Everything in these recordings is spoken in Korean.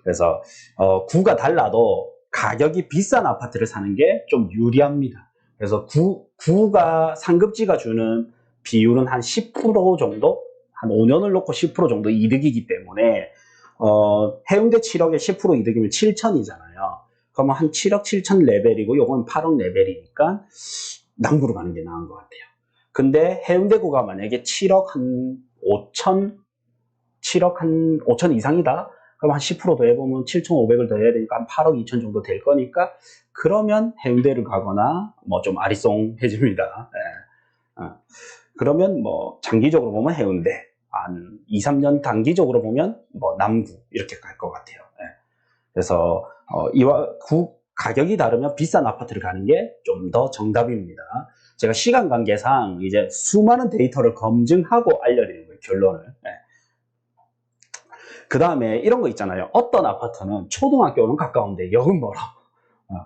그래서 구가 달라도 가격이 비싼 아파트를 사는 게 좀 유리합니다. 그래서 구가 상급지가 주는 비율은 한 10% 정도, 한 5년을 놓고 10% 정도 이득이기 때문에 해운대 7억에 10% 이득이면 7천이잖아요. 그러면 한 7억 7천 레벨이고 요건 8억 레벨이니까 남구로 가는 게 나은 것 같아요. 근데 해운대구가 만약에 7억 한 5천, 7억 한 5천 이상이다? 그럼 한 10% 더 해보면 7,500을 더 해야 되니까 한 8억 2천 정도 될 거니까 그러면 해운대를 가거나 뭐 좀 아리송해집니다. 네. 그러면 뭐 장기적으로 보면 해운대, 한 2, 3년 단기적으로 보면 뭐 남구 이렇게 갈 것 같아요. 네. 그래서 이와 가격이 다르면 비싼 아파트를 가는 게 좀 더 정답입니다. 제가 시간 관계상 이제 수많은 데이터를 검증하고 알려드리는 거예요, 결론을. 네. 그 다음에 이런 거 있잖아요. 어떤 아파트는 초등학교는 가까운데 역은 멀어.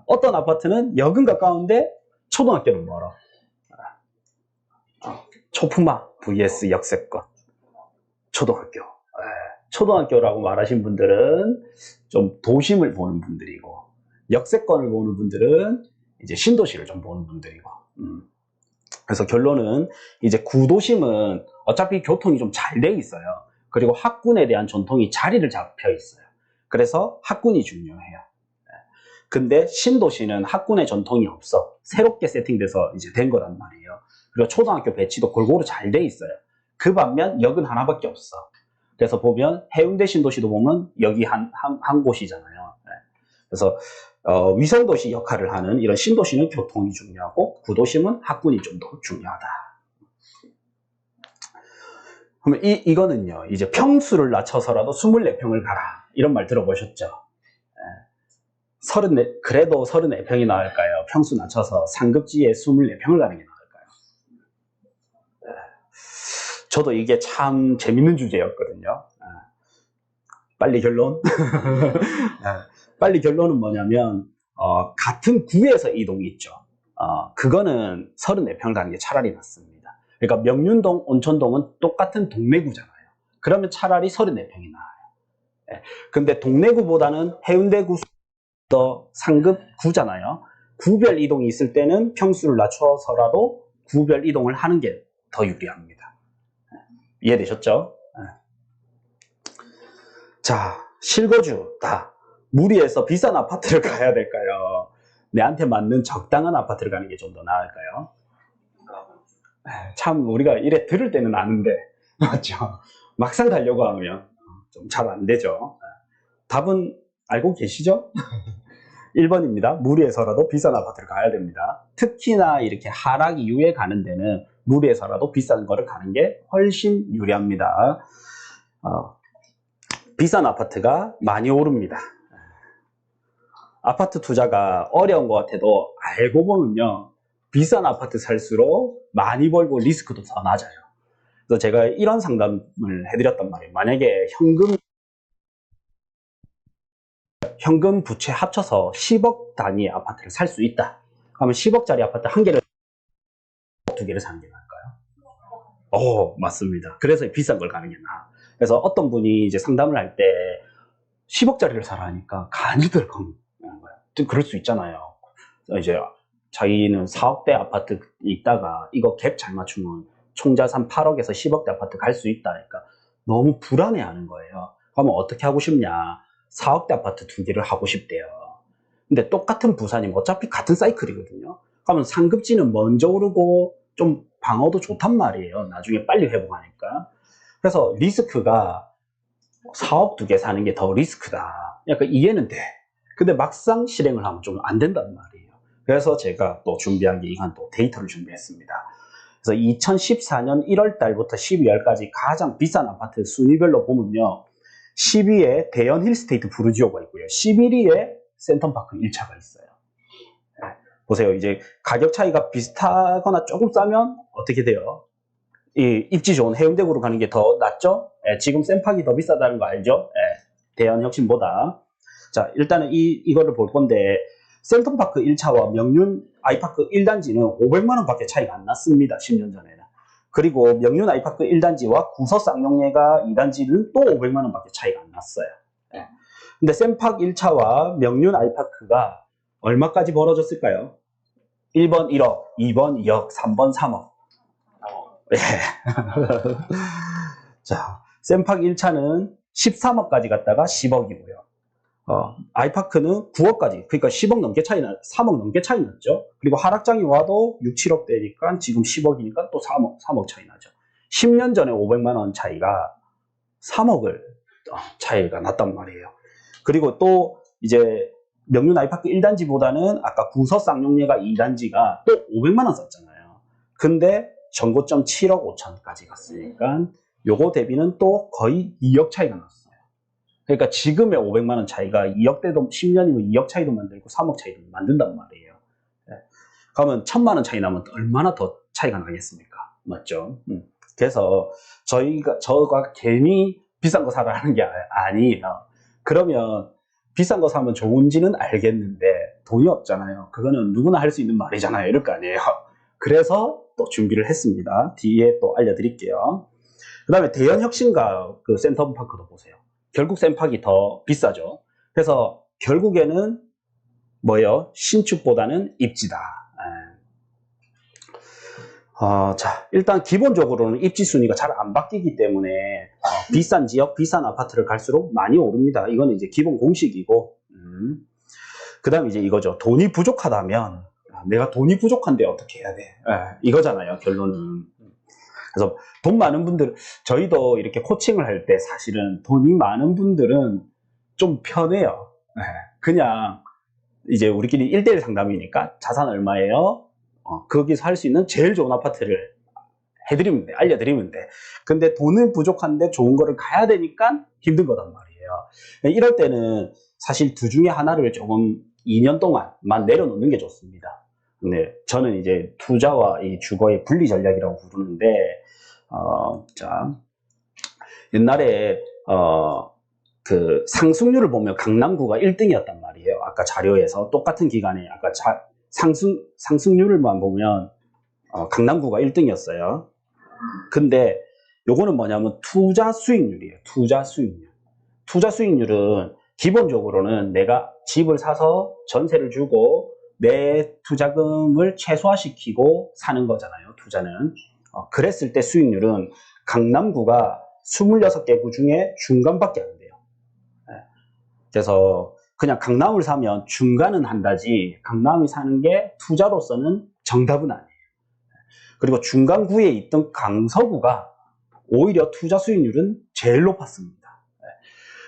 어떤 아파트는 역은 가까운데 초등학교는 멀어. 초품화 vs 역세권. 초등학교. 초등학교라고 말하신 분들은 좀 도심을 보는 분들이고, 역세권을 보는 분들은 이제 신도시를 좀 보는 분들이고. 그래서 결론은 이제 구도심은 어차피 교통이 좀 잘 돼 있어요. 그리고 학군에 대한 전통이 자리를 잡혀 있어요. 그래서 학군이 중요해요. 근데 신도시는 학군의 전통이 없어. 새롭게 세팅돼서 이제 된 거란 말이에요. 그리고 초등학교 배치도 골고루 잘 돼 있어요. 그 반면 역은 하나밖에 없어. 그래서 보면 해운대 신도시도 보면 여기 한 곳이잖아요. 그래서 위성도시 역할을 하는 이런 신도시는 교통이 중요하고 구도심은 학군이 좀 더 중요하다. 그러면 이거는요, 이제 평수를 낮춰서라도 24평을 가라. 이런 말 들어보셨죠? 34, 그래도 34평이 나을까요? 평수 낮춰서 상급지에 24평을 가는 게 나을까요? 저도 이게 참 재밌는 주제였거든요. 빨리 결론? 빨리 결론은 뭐냐면, 같은 구에서 이동이 있죠. 그거는 34평 가는 게 차라리 낫습니다. 그러니까 명륜동, 온천동은 똑같은 동래구잖아요. 그러면 차라리 34평이 나아요. 근데 동래구보다는 해운대구 더 상급 구잖아요. 구별 이동이 있을 때는 평수를 낮춰서라도 구별 이동을 하는 게 더 유리합니다. 이해되셨죠? 자, 실거주다. 무리해서 비싼 아파트를 가야 될까요? 내한테 맞는 적당한 아파트를 가는 게 좀 더 나을까요? 참 우리가 이래 들을 때는 아는데 맞죠? 막상 가려고 하면 좀 잘 안 되죠. 답은 알고 계시죠? 1번입니다. 무리해서라도 비싼 아파트를 가야 됩니다. 특히나 이렇게 하락 이후에 가는 데는 무리해서라도 비싼 거를 가는 게 훨씬 유리합니다. 비싼 아파트가 많이 오릅니다. 아파트 투자가 어려운 것 같아도 알고 보면요, 비싼 아파트 살수록 많이 벌고 리스크도 더 낮아요. 그래서 제가 이런 상담을 해드렸단 말이에요. 만약에 현금 부채 합쳐서 10억 단위의 아파트를 살 수 있다. 그러면 10억짜리 아파트 한 개를, 두 개를 사는 게 나을까요? 맞습니다. 그래서 비싼 걸 가는 게 나아. 그래서 어떤 분이 이제 상담을 할 때 10억짜리를 사라 하니까 간이 덜컹하는 거예요. 그럴 수 있잖아요. 이제 자기는 4억대 아파트 있다가 이거 갭 잘 맞추면 총자산 8억에서 10억대 아파트 갈 수 있다 하니까 너무 불안해하는 거예요. 그러면 어떻게 하고 싶냐? 4억대 아파트 두 개를 하고 싶대요. 근데 똑같은 부산이면 어차피 같은 사이클이거든요. 그러면 상급지는 먼저 오르고 좀 방어도 좋단 말이에요. 나중에 빨리 회복하니까. 그래서 리스크가 4억 두 개 사는 게 더 리스크다. 약간 이해는 돼. 근데 막상 실행을 하면 좀 안 된단 말이에요. 그래서 제가 또 준비한 게 이건 또 데이터를 준비했습니다. 그래서 2014년 1월 달부터 12월까지 가장 비싼 아파트 순위별로 보면요. 10위에 대연 힐스테이트 부르지오가 있고요. 11위에 센텀파크 1차가 있어요. 보세요. 이제 가격 차이가 비슷하거나 조금 싸면 어떻게 돼요? 이 입지 좋은 해운대구로 가는 게 더 낫죠? 지금 센팍이 더 비싸다는 거 알죠? 대연 혁신보다. 자, 일단은 이거를 볼 건데, 센텀파크 1차와 명륜 아이파크 1단지는 500만원 밖에 차이가 안 났습니다. 10년 전에는. 그리고 명륜 아이파크 1단지와 구서 쌍용예가 2단지는 또 500만원 밖에 차이가 안 났어요. 근데 샘팍 1차와 명륜 아이파크가 얼마까지 벌어졌을까요? 1번 1억, 2번 2억, 3번 3억. 예. 자, 샘팍 1차는 13억까지 갔다가 10억이고요. 아이파크는 9억까지, 그러니까 10억 넘게 차이 3억 넘게 차이 났죠. 그리고 하락장이 와도 6, 7억 대니까 지금 10억이니까 또 3억 차이 나죠. 10년 전에 500만 원 차이가 3억을 차이가 났단 말이에요. 그리고 또 이제 명륜 아이파크 1단지보다는 아까 구서 쌍용리가 2단지가 또 500만 원 썼잖아요. 근데 전고점 7억 5천까지 갔으니까 요거 대비는 또 거의 2억 차이가 났어요. 그러니까 지금의 500만 원 차이가 2억대도 10년이면 2억 차이도 만들고 3억 차이도 만든단 말이에요. 네. 그러면 1000만 원 차이 나면 얼마나 더 차이가 나겠습니까? 맞죠? 그래서 저가 괜히 비싼 거 사라는 게 아니에요. 그러면 비싼 거 사면 좋은지는 알겠는데 돈이 없잖아요. 그거는 누구나 할 수 있는 말이잖아요. 이럴 거 아니에요. 그래서 또 준비를 했습니다. 뒤에 또 알려드릴게요. 그 다음에 대연혁신과 그 센텀파크도 보세요. 결국 샘팍이 더 비싸죠. 그래서 결국에는 뭐예요? 신축보다는 입지다. 자, 일단 기본적으로는 입지 순위가 잘 안 바뀌기 때문에 비싼 지역, 비싼 아파트를 갈수록 많이 오릅니다. 이거는 이제 기본 공식이고, 그 다음에 이제 이거죠. 돈이 부족하다면 내가 돈이 부족한데 어떻게 해야 돼? 이거잖아요, 결론은. 그래서 돈 많은 분들, 저희도 이렇게 코칭을 할 때 사실은 돈이 많은 분들은 좀 편해요. 그냥 이제 우리끼리 1대1 상담이니까 자산 얼마예요? 거기서 할 수 있는 제일 좋은 아파트를 해드리면 돼, 알려드리면 돼. 근데 돈은 부족한데 좋은 거를 가야 되니까 힘든 거단 말이에요. 이럴 때는 사실 둘 중에 하나를 조금 2년 동안만 내려놓는 게 좋습니다. 근데 저는 이제 투자와 이 주거의 분리 전략이라고 부르는데, 자, 옛날에, 그 상승률을 보면 강남구가 1등이었단 말이에요. 아까 자료에서 똑같은 기간에 아까 상승률만 보면 강남구가 1등이었어요. 근데 요거는 뭐냐면 투자 수익률이에요. 투자 수익률. 투자 수익률은 기본적으로는 내가 집을 사서 전세를 주고 내 투자금을 최소화시키고 사는 거잖아요. 투자는. 그랬을 때 수익률은 강남구가 26개 구 중에 중간밖에 안 돼요. 그래서 그냥 강남을 사면 중간은 한다지 강남이 사는 게 투자로서는 정답은 아니에요. 그리고 중간구에 있던 강서구가 오히려 투자 수익률은 제일 높았습니다.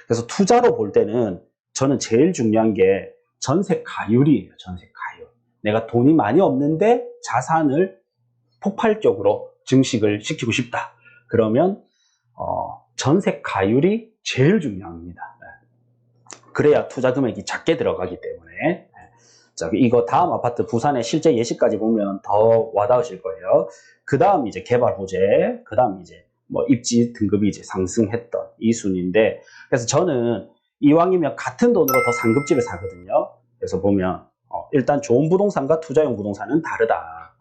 그래서 투자로 볼 때는 저는 제일 중요한 게 전세 가율이에요. 전세 가율. 내가 돈이 많이 없는데 자산을 폭발적으로 증식을 시키고 싶다. 그러면 전세 가율이 제일 중요합니다. 그래야 투자 금액이 작게 들어가기 때문에. 자, 이거 다음 아파트 부산의 실제 예시까지 보면 더 와닿으실 거예요. 그 다음 이제 개발 호재, 그 다음 이제 뭐 입지 등급이 이제 상승했던 이 순인데, 그래서 저는 이왕이면 같은 돈으로 더 상급지를 사거든요. 그래서 보면 일단 좋은 부동산과 투자용 부동산은 다르다.